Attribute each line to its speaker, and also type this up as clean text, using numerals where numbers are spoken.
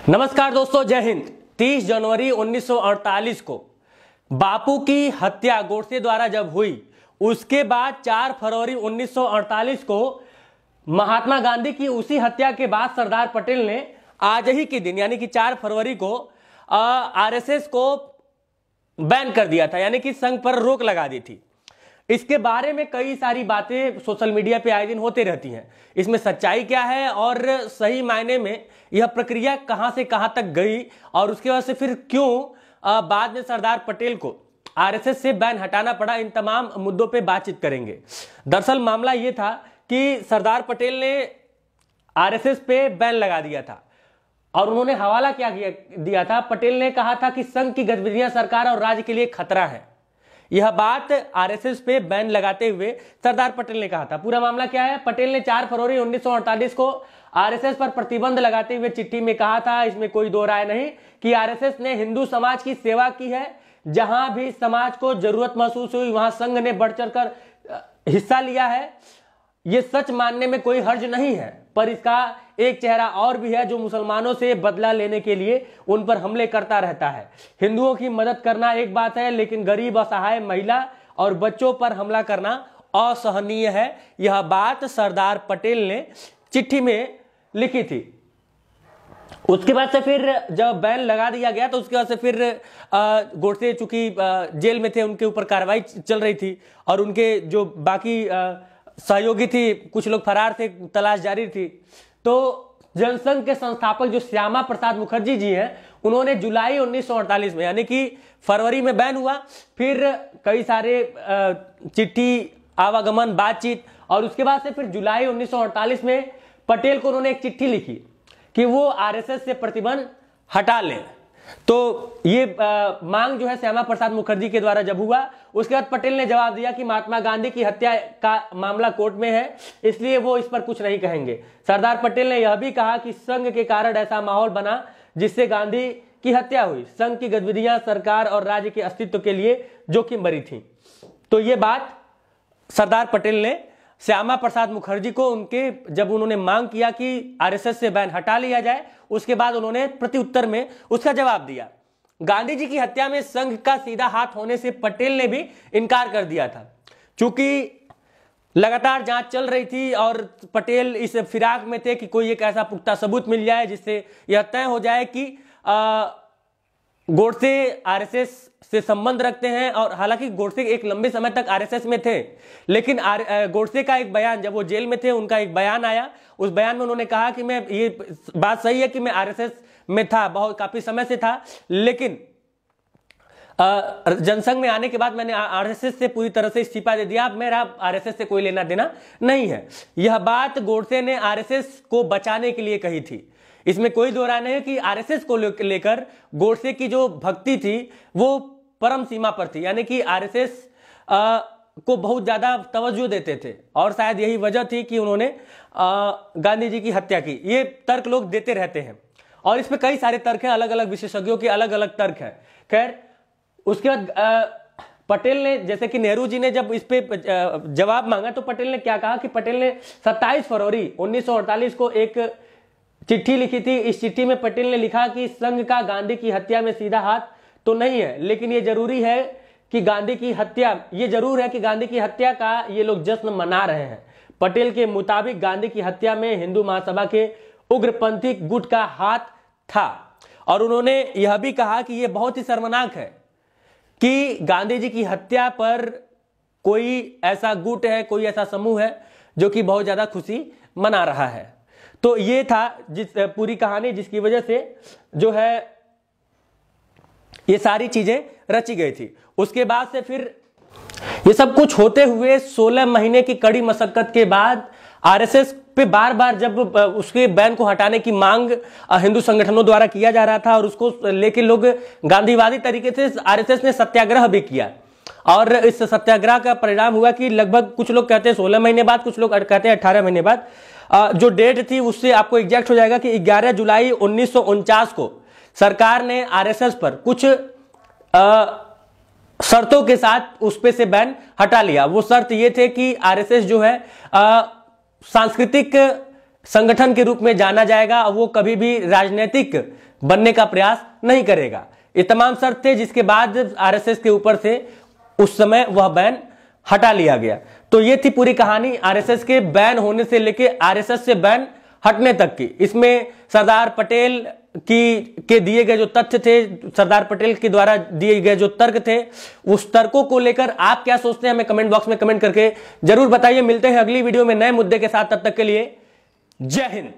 Speaker 1: नमस्कार दोस्तों, जय हिंद। 30 जनवरी 1948 को बापू की हत्या गोडसे द्वारा जब हुई, उसके बाद 4 फरवरी 1948 को महात्मा गांधी की उसी हत्या के बाद सरदार पटेल ने आज ही के दिन यानी कि 4 फरवरी को आरएसएस को बैन कर दिया था, यानी कि संघ पर रोक लगा दी थी। इसके बारे में कई सारी बातें सोशल मीडिया पे आए दिन होते रहती हैं। इसमें सच्चाई क्या है और सही मायने में यह प्रक्रिया कहां से कहां तक गई और उसके बाद से फिर क्यों बाद में सरदार पटेल को आरएसएस से बैन हटाना पड़ा, इन तमाम मुद्दों पे बातचीत करेंगे। दरअसल मामला यह था कि सरदार पटेल ने आरएसएस पे बैन लगा दिया था और उन्होंने हवाला क्या दिया था। पटेल ने कहा था कि संघ की गतिविधियां सरकार और राज्य के लिए खतरा है। यह बात आरएसएस पे बैन लगाते हुए सरदार पटेल ने कहा था। पूरा मामला क्या है? पटेल ने 4 फरवरी 1948 को आरएसएस पर प्रतिबंध लगाते हुए चिट्ठी में कहा था, इसमें कोई दो राय नहीं, कि आरएसएस ने हिंदू समाज की सेवा की है। जहां भी समाज को जरूरत महसूस हुई वहां संघ ने बढ़ चढ़कर हिस्सा लिया है। यह सच मानने में कोई हर्ज नहीं है, पर इसका एक चेहरा और भी है जो मुसलमानों से बदला लेने के लिए उन पर हमले करता रहता है। हिंदुओं की मदद करना एक बात है, लेकिन गरीब, असहाय, महिला और बच्चों पर हमला करना असहनीय है। यह बात सरदार पटेल ने चिट्ठी में लिखी थी। उसके बाद से फिर जब बैन लगा दिया गया तो उसके बाद से फिर गोडसे चूंकि जेल में थे, उनके ऊपर कार्रवाई चल रही थी और उनके जो बाकी सहयोगी थी, कुछ लोग फरार थे, तलाश जारी थी। तो जनसंघ के संस्थापक जो श्यामा प्रसाद मुखर्जी जी हैं, उन्होंने जुलाई 1948 में, यानी कि फरवरी में बैन हुआ, फिर कई सारे चिट्ठी, आवागमन, बातचीत, और उसके बाद से फिर जुलाई 1948 में पटेल को उन्होंने एक चिट्ठी लिखी कि वो आरएसएस से प्रतिबंध हटा लें। तो ये मांग जो है श्यामा प्रसाद मुखर्जी के द्वारा जब हुआ, उसके बाद पटेल ने जवाब दिया कि महात्मा गांधी की हत्या का मामला कोर्ट में है, इसलिए वो इस पर कुछ नहीं कहेंगे। सरदार पटेल ने यह भी कहा कि संघ के कारण ऐसा माहौल बना जिससे गांधी की हत्या हुई। संघ की गतिविधियां सरकार और राज्य के अस्तित्व के लिए जोखिम भरी थी। तो ये बात सरदार पटेल ने श्यामा प्रसाद मुखर्जी को जब उन्होंने मांग किया कि आरएसएस से बैन हटा लिया जाए, उसके बाद उन्होंने प्रत्युत्तर में उसका जवाब दिया। गांधी जी की हत्या में संघ का सीधा हाथ होने से पटेल ने भी इनकार कर दिया था। चूंकि लगातार जांच चल रही थी और पटेल इस फिराक में थे कि कोई एक ऐसा पुख्ता सबूत मिल जाए जिससे यह तय हो जाए कि गोडसे आरएसएस से संबंध रखते हैं। और हालांकि गोडसे एक लंबे समय तक आरएसएस में थे, लेकिन गोडसे का एक बयान, जब वो जेल में थे, उनका एक बयान आया। उस बयान में उन्होंने कहा कि मैं, ये बात सही है कि मैं आरएसएस में था, बहुत काफी समय से था, लेकिन जनसंघ में आने के बाद मैंने आरएसएस से पूरी तरह से इस्तीफा दे दिया, अब मेरा आरएसएस से कोई लेना देना नहीं है। यह बात गोडसे ने आरएसएस को बचाने के लिए कही थी। इसमें कोई दो राय नहीं है कि आरएसएस को लेकर गोडसे की जो भक्ति थी वो परम सीमा पर थी, यानी कि आरएसएस को बहुत ज्यादा तवज्जो देते थे और शायद यही वजह थी कि उन्होंने गांधी जी की हत्या की। ये तर्क लोग देते रहते हैं और इसमें कई सारे तर्क हैं, अलग अलग विशेषज्ञों के अलग अलग तर्क हैं। खैर, उसके बाद पटेल ने, जैसे कि नेहरू जी ने जब इस पे जवाब मांगा तो पटेल ने क्या कहा कि पटेल ने 27 फरवरी 1948 को एक चिट्ठी लिखी थी। इस चिट्ठी में पटेल ने लिखा कि संघ का गांधी की हत्या में सीधा हाथ तो नहीं है, लेकिन ये जरूर है कि गांधी की हत्या का ये लोग जश्न मना रहे हैं। पटेल के मुताबिक गांधी की हत्या में हिंदू महासभा के उग्रपंथी गुट का हाथ था और उन्होंने यह भी कहा कि यह बहुत ही शर्मनाक है कि गांधी जी की हत्या पर कोई ऐसा गुट है, कोई ऐसा समूह है जो कि बहुत ज्यादा खुशी मना रहा है। तो ये था पूरी कहानी, जिसकी वजह से जो है ये सारी चीजें रची गई थी। उसके बाद से फिर ये सब कुछ होते हुए 16 महीने की कड़ी मशक्कत के बाद आरएसएस पे बार बार जब उसके बैन को हटाने की मांग हिंदू संगठनों द्वारा किया जा रहा था और उसको लेके लोग गांधीवादी तरीके से आरएसएस ने सत्याग्रह भी किया और इस सत्याग्रह का परिणाम हुआ कि लगभग कुछ लोग कहते हैं 16 महीने बाद, कुछ लोग कहते हैं 18 महीने बाद। जो डेट थी उससे आपको एग्जैक्ट हो जाएगा कि 11 जुलाई 1949 को सरकार ने आरएसएस पर कुछ शर्तों के साथ उस पे से बैन हटा लिया। वो शर्त ये थे कि आरएसएस जो है सांस्कृतिक संगठन के रूप में जाना जाएगा और वो कभी भी राजनीतिक बनने का प्रयास नहीं करेगा। ये तमाम शर्त थे, जिसके बाद आरएसएस के ऊपर से उस समय वह बैन हटा लिया गया। तो ये थी पूरी कहानी आरएसएस के बैन होने से लेके आरएसएस से बैन हटने तक की। इसमें सरदार पटेल के दिए गए जो तथ्य थे, सरदार पटेल के द्वारा दिए गए जो तर्क थे, उस तर्कों को लेकर आप क्या सोचते हैं हमें कमेंट बॉक्स में कमेंट करके जरूर बताइए। मिलते हैं अगली वीडियो में नए मुद्दे के साथ, तब तक के लिए जय हिंद।